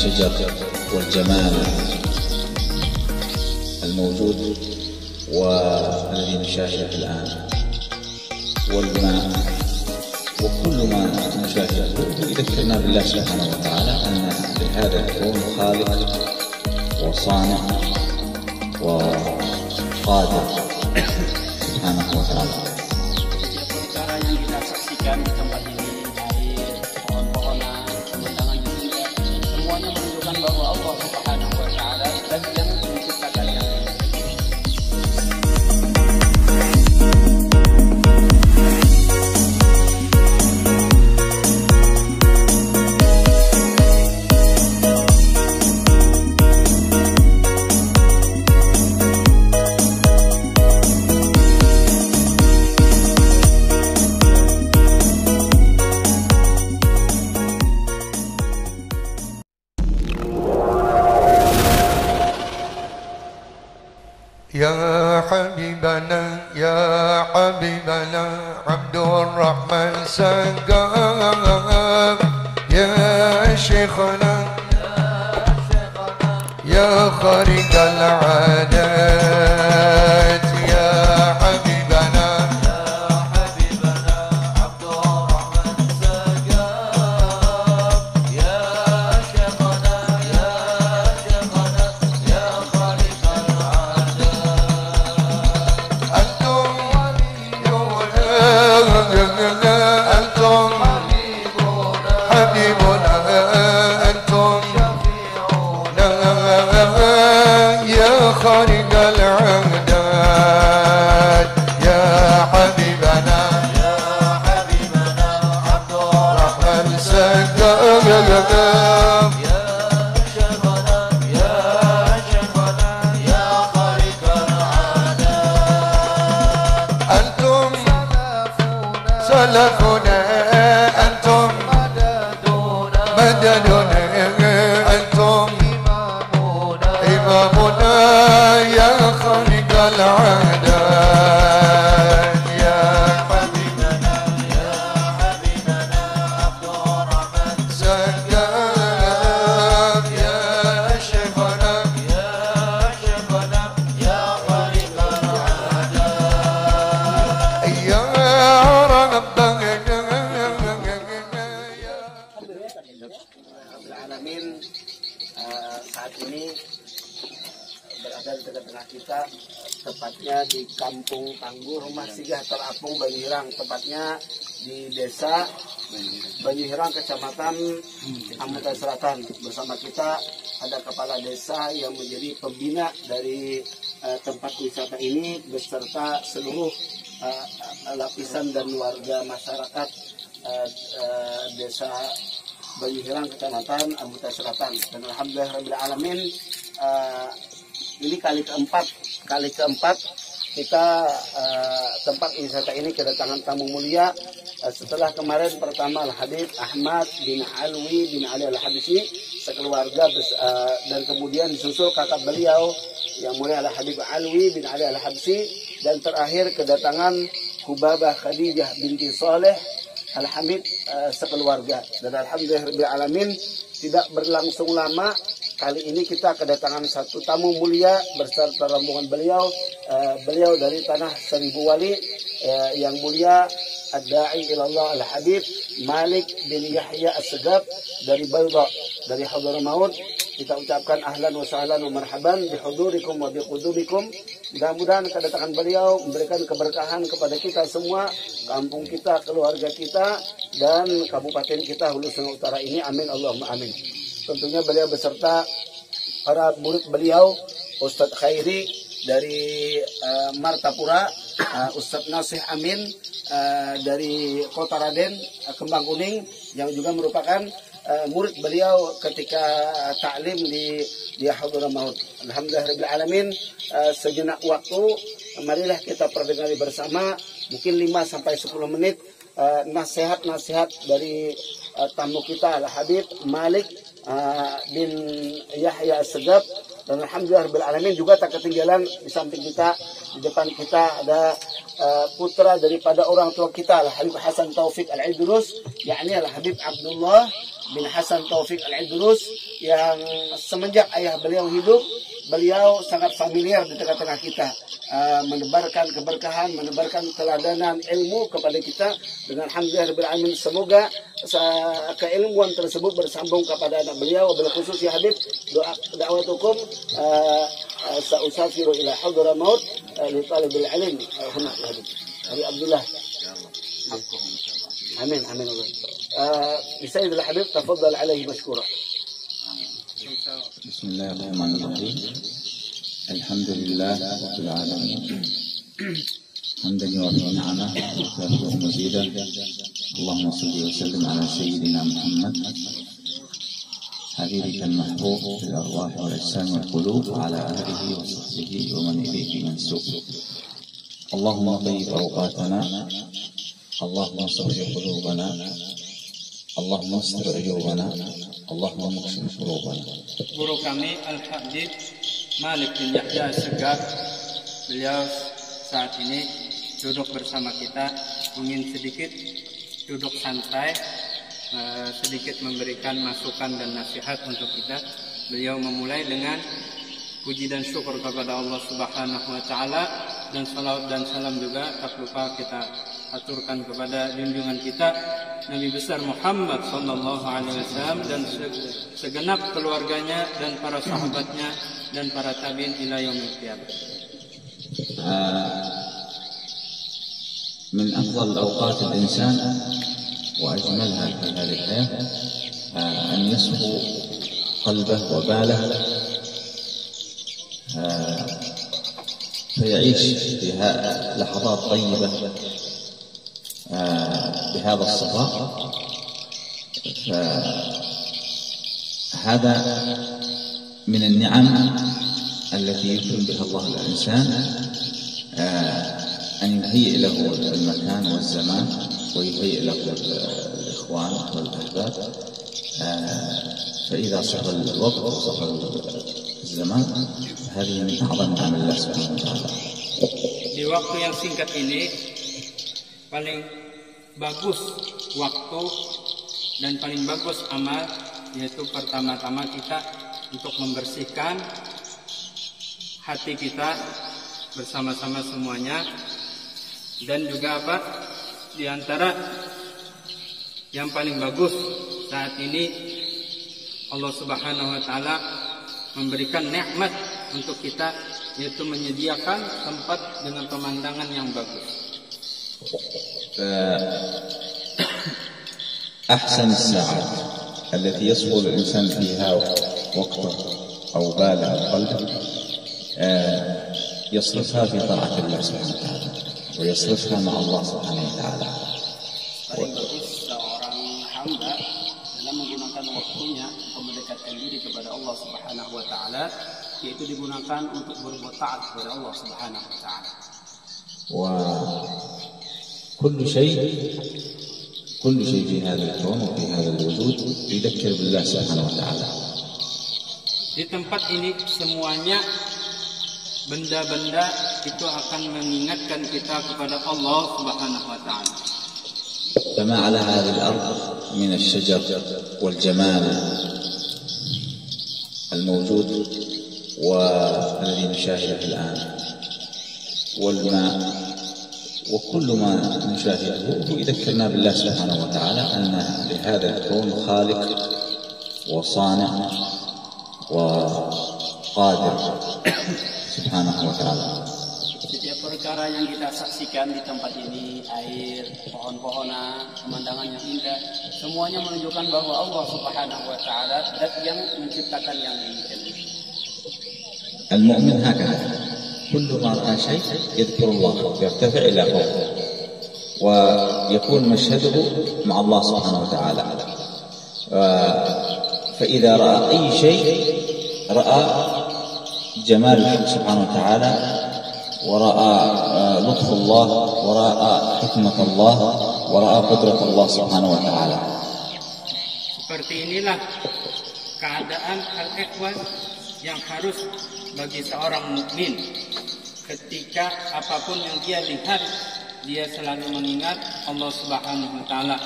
الشجر والجمال الموجود والذي نشاهده الآن، والماء وكل ما نشاهده يذكرنا بالله سبحانه وتعالى أن لهذا الكون خالق وصانع وقادر سبحانه وتعالى. Perkara yang kita saksikan di tempat ini, air, pohon-pohonan, pemandangan juga, semuanya menunjukkan bahwa Allah Subhanahu wa Ta'ala dan yang menciptakan yang ini. يا حبيبنا عبد الرحمن سقاف يا شيخنا يا خارق العادات يا حبيبنا عبد الرحمن سقاف يا شيخنا يا خارق أنتم حبيبنا أنتم شفيعنا يا خالق العهدات يا حبيبنا عبد الرحمن سقاف يا شيخنا يا خالق العهدات أنتم سلفنا أنتم مددنا أنتم إمامنا يا خالق العهدات يا حبيبنا عبد الرحمن سقاف يا شيخنا يا خالق العهدات يا Alamin, saat ini berada di tengah-tengah kita, tepatnya di Kampung Tangguh, Rumah Singgah Terapung Banyuhirang, tepatnya di Desa Banyuhirang, Kecamatan Amutan Selatan. Bersama kita ada Kepala Desa yang menjadi pembina dari tempat wisata ini beserta seluruh lapisan dan warga masyarakat Desa Banyuhirang, Kecamatan Amutan Selatan. Dan alhamdulillahirrahmanirrahim, ini kali keempat kita tempat wisata ini kedatangan tamu mulia. Setelah kemarin pertama Al-Habib Ahmad bin Alwi bin Ali Al-Habsyi sekeluarga, dan kemudian disusul kakak beliau yang mulia Al-Habib Alwi bin Ali Al-Habsyi, dan terakhir kedatangan Hubabah Khadijah binti Saleh Al-Hamid sekeluarga. Dan alhamdulillahirrahmanirrahim, tidak berlangsung lama, kali ini kita kedatangan satu tamu mulia beserta rombongan beliau dari tanah Seribu Wali, yang mulia Ad-Da'i ilallah Al-Habib Malik bin Yahya As-Segaf dari Bayda, dari Hadramaut. Kita ucapkan ahlan wa sahlan wa marhaban bihudurikum wa biqudubikum. Mudah-mudahan kedatangan beliau memberikan keberkahan kepada kita semua, kampung kita, keluarga kita, dan kabupaten kita Hulu Sungai Utara ini. Amin Allahumma amin. Tentunya beliau beserta para murid beliau, Ustadz Khairi dari Martapura, Ustadz Nasih Amin dari Kota Raden, Kembang Kuning, yang juga merupakan murid beliau ketika taklim di Hadramaut. Alhamdulillahirrahmanirrahim, sejenak waktu marilah kita perdengari bersama mungkin 5-10 menit nasihat-nasihat dari tamu kita Al-Habib Malik bin Yahya As-Segaf. Dan alhamdulillah rabbil alamin juga tak ketinggalan di samping kita, di depan kita ada putra daripada orang tua kita, Al-Habib Hasan Taufik Al-Idrus, yakni Al-Habib Abdullah bin Hasan Taufik Al-Idrus, yang semenjak ayah beliau hidup, beliau sangat familiar di tengah-tengah kita, menebarkan keberkahan, menebarkan teladanan ilmu kepada kita. Dengan alhamdulillah rabbil alamin, semoga keilmuan tersebut bersambung kepada anak beliau. Wabil khusus ya Habib, da'watukum sa'usafiru ila hadra maut li talibil ilm. Huna ya Habib Abdullah. Amin amin. Sayyid al-Habib tafaddal alaihi mashkura. Bismillahirrahmanirrahim. Alhamdulillah rabbil alamin. Hamdan yuwafi ni'amah wa yukafi'u mazidah. Allahumma salli wa sallim ala sayyidina Muhammad habibika al-mahbub fil arwah wal ajsam wal qulub wa ala alihi wa sahbihi wa man ilayhi mansub. Allahumma tayyib awqatana, Allahumma sahih qulubana, Allahumma astir uyubana, Allahumma muksin qulubana. Guru kami Al-Habib Malik bin Yahya As-Segaf, beliau saat ini duduk bersama kita, ingin sedikit duduk santai, sedikit memberikan masukan dan nasihat untuk kita. Beliau memulai dengan puji dan syukur kepada Allah Subhanahu wa taala, dan salawat dan salam juga tak lupa kita aturkan kepada junjungan kita Nabi besar Muhammad sallallahu alaihi wasallam dan segenap keluarganya dan para sahabatnya dan para tabi'in ila yaumil qiyamah. من أفضل أوقات الإنسان وأجملها في هذه الحياة أن يصفو قلبه وباله فيعيش بها لحظات طيبة بهذا الصفاء. فهذا من النعم التي يكرم بها الله الإنسان، أن يهيئ له المكان والزمان ويهيئ له الإخوان والأحباب، فإذا صفى الوقت وصفى الزمان هذه من أعظم نعم الله سبحانه وتعالى. Di waktu yang singkat ini paling bagus waktu dan paling bagus amal, yaitu pertama-tama kita untuk membersihkan hati kita bersama-sama semuanya. Dan juga apa? Di antara yang paling bagus saat ini, Allah Subhanahu wa taala memberikan nikmat untuk kita, yaitu menyediakan tempat dengan pemandangan yang bagus. أحسن الساعات التي يصفو الإنسان فيها وقته أو باله أو قلبه يصرفها في طاعة الله سبحانه وتعالى ويصرفها مع الله سبحانه وتعالى. Paling bagus seorang hamba dalam menggunakan waktunya untuk mendekatkan diri kepada Allah Subhanahu wa taala, yaitu digunakan untuk berbuat taat kepada Allah Subhanahu wa taala. وكل شيء في هذا الكون وفي هذا الوجود يذكر بالله سبحانه وتعالى. Di tempat ini semuanya benda-benda itu akan mengingatkan kita kepada Allah Subhanahu wa taala. فما على هذه الأرض من الشجر والجمال الموجود والذي نشاهده الآن والماء وكل ما نشاهده يذكرنا بالله سبحانه وتعالى أن لهذا الكون خالق وصانع وقادر سبحانه وتعالى. Setiap perkara yang kita saksikan di tempat ini, air, pohon-pohonan, pemandangan yang indah, semuanya menunjukkan bahwa Allah Subhanahu wa taala zat yang menciptakan yang demikian ini. المؤمن هكذا كل ما رأى شيء يذكر الله يرتفع إلى فوق ويكون مشهده مع الله سبحانه وتعالى. فإذا رأى أي شيء رأى جمال الله سبحانه وتعالى ورأى لطف الله ورأى حكمة الله ورأى قدرة الله سبحانه وتعالى. Seperti inilah keadaan al-ikhwan yang harus bagi seorang mukmin. Ketika apapun yang dia lihat, dia selalu mengingat Allah Subhanahu wa taala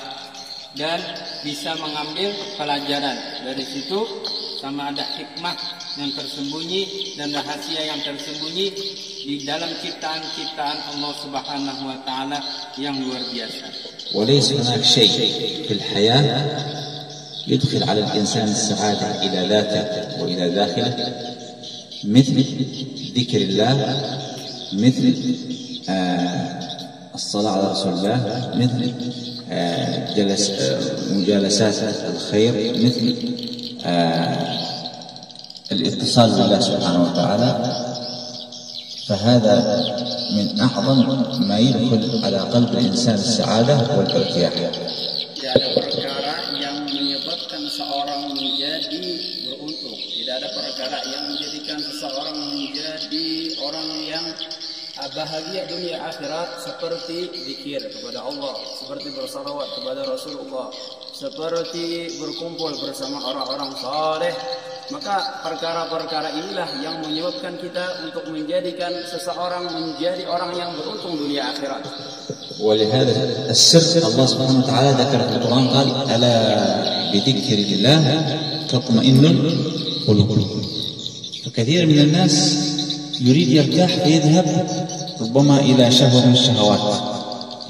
dan bisa mengambil pelajaran dari situ, sama ada hikmah yang tersembunyi dan rahasia yang tersembunyi di dalam ciptaan-ciptaan Allah Subhanahu wa taala yang luar biasa. وليس هناك شيء في الحياة يدخل على الإنسان السعادة إلى ذاته وإلى داخله مثل ذكر الله، مثل الصلاة على رسول الله، مثل مجالسات الخير، مثل الاتصال بالله سبحانه وتعالى. فهذا من أعظم ما يدخل على قلب الإنسان السعادة والارتياح. Tidak ada perkara yang menyebabkan seorang menjadi beruntung. Tidak ada perkara yang menjadikan seseorang menjadi orang yang bahagia dunia akhirat seperti zikir kepada Allah, seperti bersalawat kepada Rasulullah, seperti berkumpul bersama orang-orang saleh. Maka perkara-perkara inilah yang menyebabkan kita untuk menjadikan seseorang menjadi orang yang beruntung dunia akhirat. ولهذا السر الله سبحانه وتعالى ذكر في القرآن قال ألا بذكر الله تطمئن القلوب. فكثير من الناس يريد يرتاح فيذهب ربما إلى شهوة من الشهوات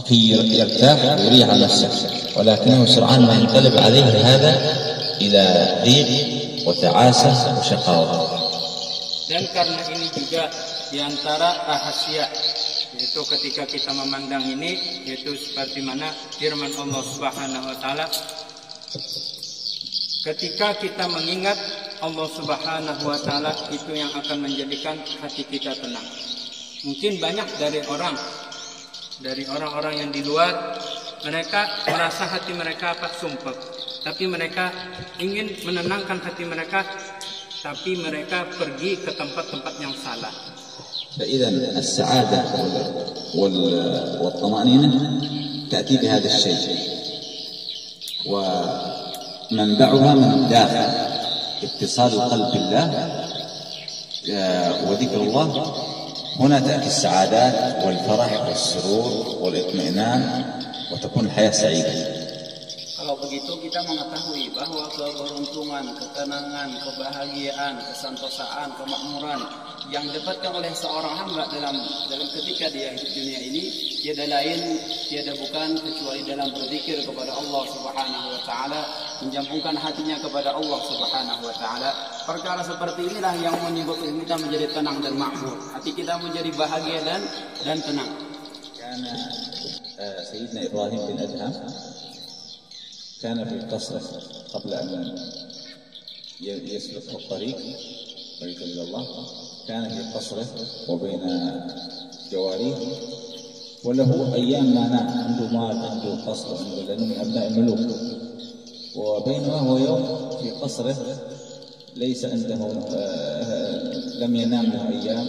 كي يرتاح ويريح على نفسه، ولكنه سرعان ما ينقلب عليه هذا إلى ضيق وتعاسة وشقاوة. Dan karena ini juga diantara rahasia, yaitu ketika kita memandang ini, yaitu seperti mana firman Allah Subhanahu wa taala, ketika kita mengingat Allah Subhanahu wa taala, itu yang akan menjadikan hati kita tenang. Mungkin banyak dari orang-orang yang di luar, mereka merasa hati mereka sumpah, tapi mereka ingin menenangkan hati mereka, tapi mereka pergi ke tempat-tempat yang salah. فإذا السعادة والطمأنينة تأتي بهذا الشيء، ومنبعها من الداخل، اتصال القلب بالله وذكر الله. هنا تأتي السعادات والفرح والسرور والاطمئنان وتكون الحياة سعيدة. Kalau begitu kita mengetahui bahwa keberuntungan, ketenangan, kebahagiaan, kesantosaan, kemakmuran yang didapatkan oleh seorang hamba dalam ketika dia hidup dunia ini tiada lain, tiada bukan kecuali dalam berzikir kepada Allah Subhanahu wa taala, menjambungkan hatinya kepada Allah Subhanahu wa taala. Perkara seperti inilah yang menyebabkan kita menjadi tenang dan makmur. Hati kita menjadi bahagia dan tenang. كان سيدنا إبراهيم بن أدهم كان في قصره قبل أن يسلك الطريق إلى الله، كان في قصره وبين جواريه، وله أيام ما نام، عنده مال، عنده قصر، لأنه من أبناء الملوك، وبينما هو يوم في قصره ليس عنده لم ينام له أيام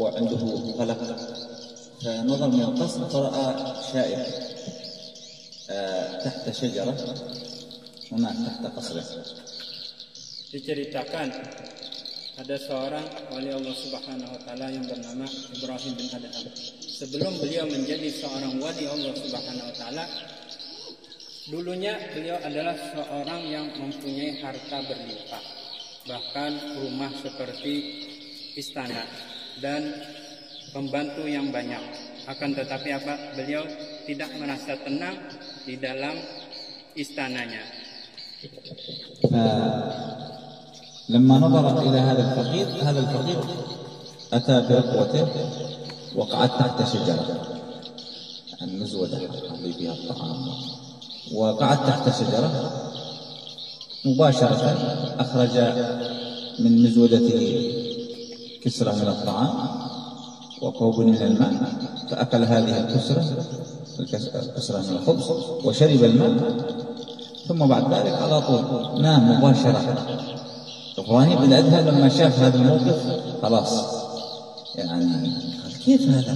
وعنده قلق، فنظر من القصر فرأى شائع تحت شجرة هناك تحت قصره. Diceritakan ada seorang wali Allah Subhanahu wa taala yang bernama Ibrahim bin Adham. Sebelum beliau menjadi seorang wali Allah Subhanahu wa taala, dulunya beliau adalah seorang yang mempunyai harta berlimpah, bahkan rumah seperti istana dan pembantu yang banyak. Akan tetapi beliau tidak merasa tenang di dalam istananya. لما نظر إلى هذا الفقير أتى بركوته وقعد تحت شجرة، المزودة اللي فيها الطعام، وقعد تحت شجرة مباشرة أخرج من مزودته كسرة من الطعام وكوب من الماء، فأكل هذه الكسرة من الخبز وشرب الماء، ثم بعد ذلك على طول نام مباشرة. إبراهيم بن أدهم لما شاف هذا الموقف خلاص يعني كيف هذا؟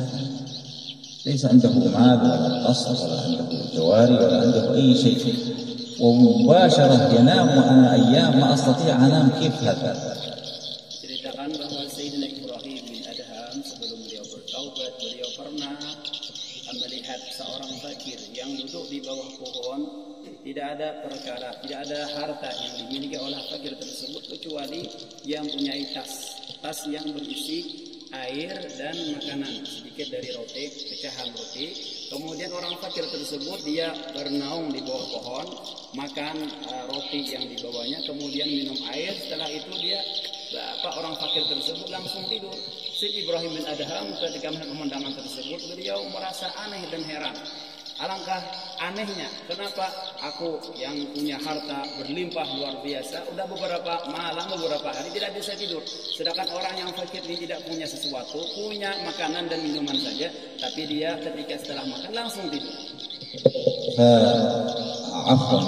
ليس عنده مال ولا قصر ولا عنده جواري ولا عنده أي شيء، ومباشرة ينام وأنا أيام ما أستطيع أنام. كيف هذا؟ Ceritakan bahwa Sayyidina Ibrahim bin Adham sebelum beliau bertaubat, beliau pernah melihat seorang fakir yang duduk di bawah pohon. Tidak ada perkara, tidak ada harta yang dimiliki oleh fakir tersebut kecuali yang punya tas yang berisi air dan makanan, sedikit dari roti, pecahan roti. Kemudian orang fakir tersebut dia bernaung di bawah pohon, makan roti yang dibawanya, kemudian minum air. Setelah itu orang fakir tersebut langsung tidur. Sayyid Ibrahim bin Adham ketika melihat pemandangan tersebut, beliau merasa aneh dan heran. Alangkah anehnya, kenapa aku yang punya harta berlimpah luar biasa, udah beberapa malam, beberapa hari tidak bisa tidur. Sedangkan orang yang fakir ini tidak punya sesuatu, punya makanan dan minuman saja, tapi dia ketika setelah makan langsung tidur. عفوا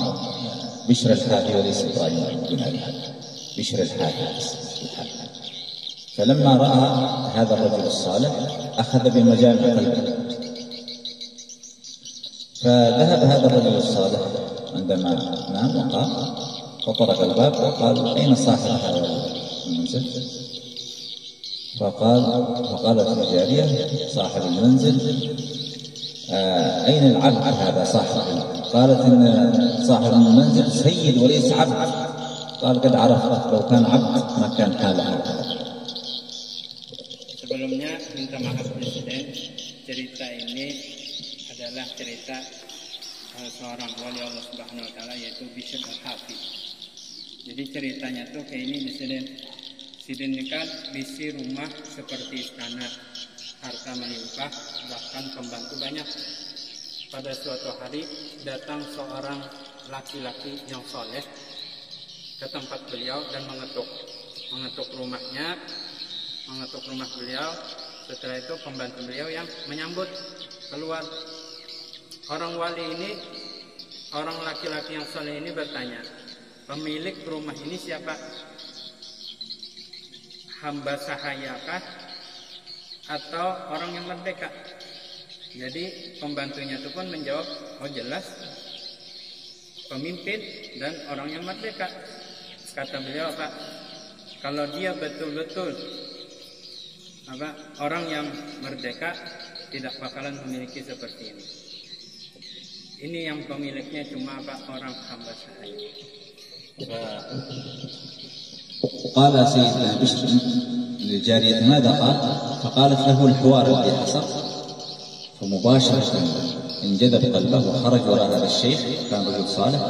بشر الحافي وليس إبراهيم بن أدهم، بشر الحافي. فلما رأى هذا الرجل الصالح أخذ بمجامع قلبه. فذهب هذا الرجل الصالح عندما نام وقام وطرق الباب وقال: أين صاحب هذا المنزل؟ فقالت الجارية صاحب المنزل: أين العبد هذا صاحب؟ قالت: إن صاحب المنزل سيد وليس عبد. قال: قد عرفت، لو كان عبد ما كان حاله. Sebelumnya minta maaf Presiden, cerita ini adalah cerita seorang wali Allah Subhanahu wa taala, yaitu Bishr al-Hafi. Jadi ceritanya tuh kayak ini, Presiden ini kan bisi rumah seperti istana, harta melimpah, bahkan pembantu banyak. Pada suatu hari datang seorang laki-laki yang soleh ke tempat beliau dan mengetuk rumah beliau. Setelah itu pembantu beliau yang menyambut keluar. Orang wali ini, orang laki-laki yang soleh ini bertanya, pemilik rumah ini siapa? Hamba sahayakah atau orang yang merdeka? Jadi pembantunya itu pun menjawab, oh jelas pemimpin dan orang yang merdeka. Kata beliau, Pak, kalau dia betul-betul orang yang merdeka, tidak bakalan memiliki seperti ini. Ini yang pemiliknya cuma orang hamba sahaya. قال سيدنا بشر للجارية: ماذا قال؟ فقالت له الحوار الذي حصل. فمباشرة انجذب قلبه وخرج وراء هذا الشيخ، كان رجل صالح،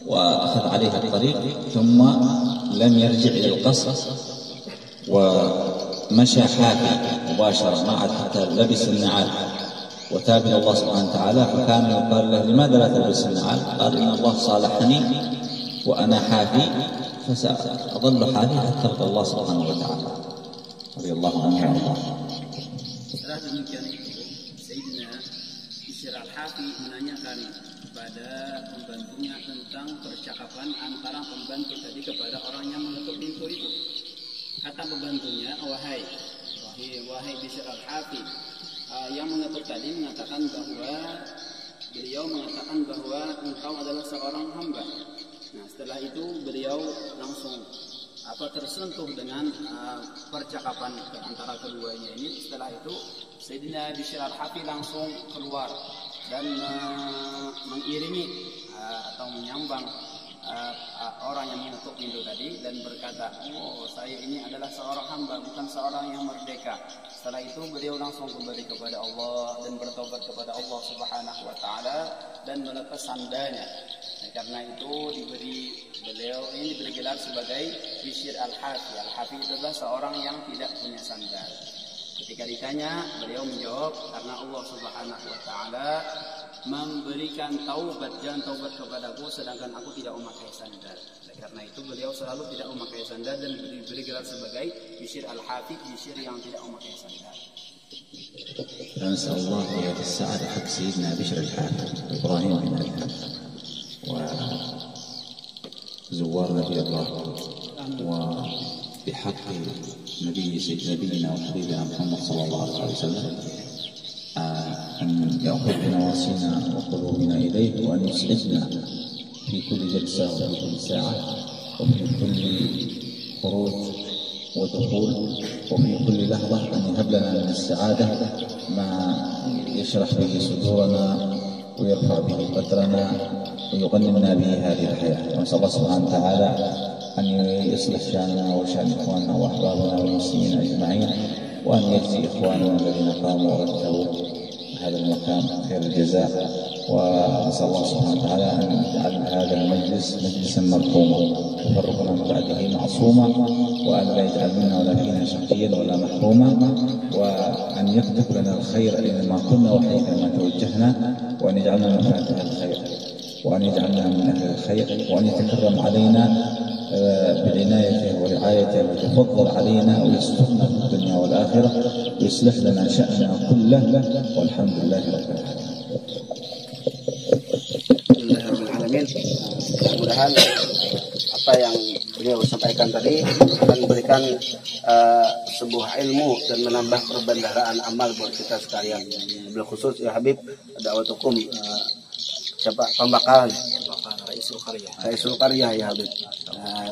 وأخذ عليه الطريق، ثم لم يرجع إلى القصر ومشى حافي مباشرة، ما عاد حتى لبس النعال وتاب إلى الله سبحانه وتعالى. فكان يقال له: لماذا لا تلبس النعال؟ قال: إن الله صالحني وأنا حافي، فسأظل حافي حتى ألقى الله سبحانه وتعالى. رضي الله عنه وارضاه. Setelah demikian itu, Sayyidina Bishr al-Hafi menanyakan kepada pembantunya tentang percakapan antara pembantu tadi kepada orang yang mengetuk pintu itu. Kata pembantunya, wahai Bishr al-Hafi, yang mengetuk tadi mengatakan bahwa beliau mengatakan bahwa engkau adalah seorang hamba. Nah, setelah itu beliau langsung tersentuh dengan percakapan antara keduanya ini. Setelah itu Sayyidina Bishr al-Hafi langsung keluar dan mengiringi atau menyambang orang yang mengetuk pintu tadi dan berkata, oh, saya ini adalah seorang hamba, bukan seorang yang merdeka. Setelah itu beliau langsung kembali kepada Allah dan bertobat kepada Allah Subhanahu wa taala dan melepas sandalnya. Karena itu beliau ini diberi gelar sebagai Bishr al-Hafi. Al-Hafi itu adalah seorang yang tidak punya sandal. Ketika ditanya, beliau menjawab, karena Allah Subhanahu wa taala memberikan taubat, jangan taubat kepadaku sedangkan aku tidak memakai sandal. Karena itu beliau selalu tidak memakai sandal dan diberi gelar sebagai Bishr al-Hafi, Bishr yang tidak memakai sandal. نسأل الله في السعادة حق سيدنا بشر الحافي إبراهيم بن أدهم وزوار نبي الله، وبحق نبينا وحبيبنا محمد صلى الله عليه وسلم أن يأخذ بنواصينا وقلوبنا إليه، وأن يسعدنا في كل جلسة وفي كل ساعة وفي كل خروج ودخول وفي كل لحظة أن يهب لنا من السعادة ما يشرح به صدورنا ويرفع به قدرنا ويغنمنا به هذه الحياة. ونسأل الله سبحانه وتعالى أن يصلح شأننا وشأن إخواننا وأحبابنا والمسلمين أجمعين، وأن يجزي إخواننا الذين قاموا ورتبوا هذا المكان خير الجزاء. ونسأل الله سبحانه وتعالى أن يجعل هذا المجلس مجلسا مرحوما تفرقنا من بعده معصوما، وأن لا يجعل منا ولا فينا شقيا ولا محروما، وأن يكتب لنا الخير أينما كنا وحيثما توجهنا، وأن يجعلنا من فاتح الخير، وأن يجعلنا من أهل الخير، وأن يتكرم علينا بعنايته ورعايته ويتفضل علينا ويسترنا في الدنيا والآخرة ويصلح لنا شأننا كله، والحمد لله رب العالمين. Alhamdulillahirrahmanirrahim. Mudah-mudahan apa yang beliau sampaikan tadi akan memberikan sebuah ilmu dan menambah perbendaharaan amal buat kita sekalian. Beliau khusus ya Habib da'watukum siapa pembakalan Raisul Qaryah ya Habib,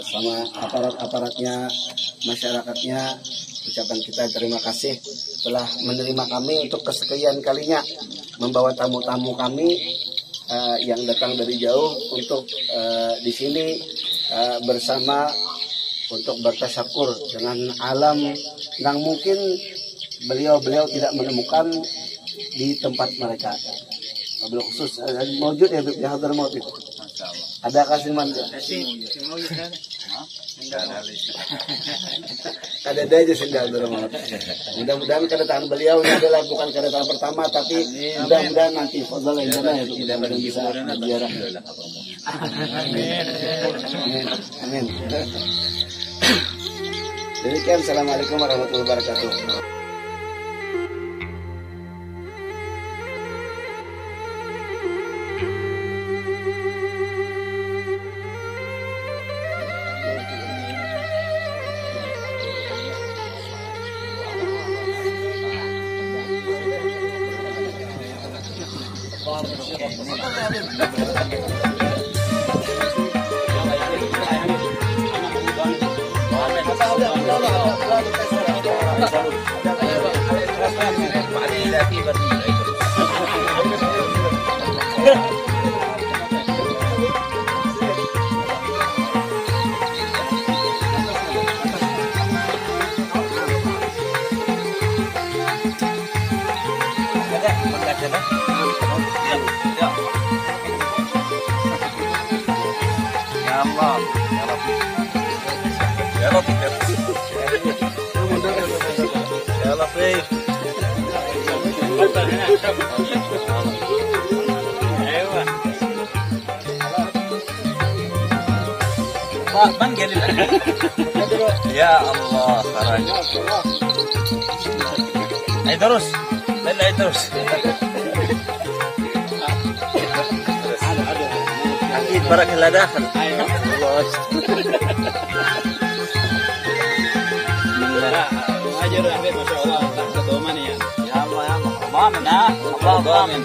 sama aparat-aparatnya, masyarakatnya, ucapan kita terima kasih telah menerima kami untuk kesekian kalinya membawa tamu-tamu kami yang datang dari jauh untuk di sini bersama untuk bertasyakur dengan alam yang mungkin beliau-beliau tidak menemukan di tempat mereka. Beliau khusus mewujud ya Habib, ya Hadramaut itu. Ada kasiman ada aja sih Hadramaut. Mudah-mudahan kedatangan beliau ini adalah bukan kedatangan pertama, tapi mudah-mudahan nanti fadhal indana ya mudah-mudahan bisa berziarah. Amin. Amin. Demikian, assalamualaikum warahmatullahi wabarakatuh. Ya Allah, خرج. Ayo terus. Ayo terus. أكيد بركة لا داخل. الله. أجر يا حبيبي ما شاء الله تحت ضمانية. يا الله ضامن الله ضامن.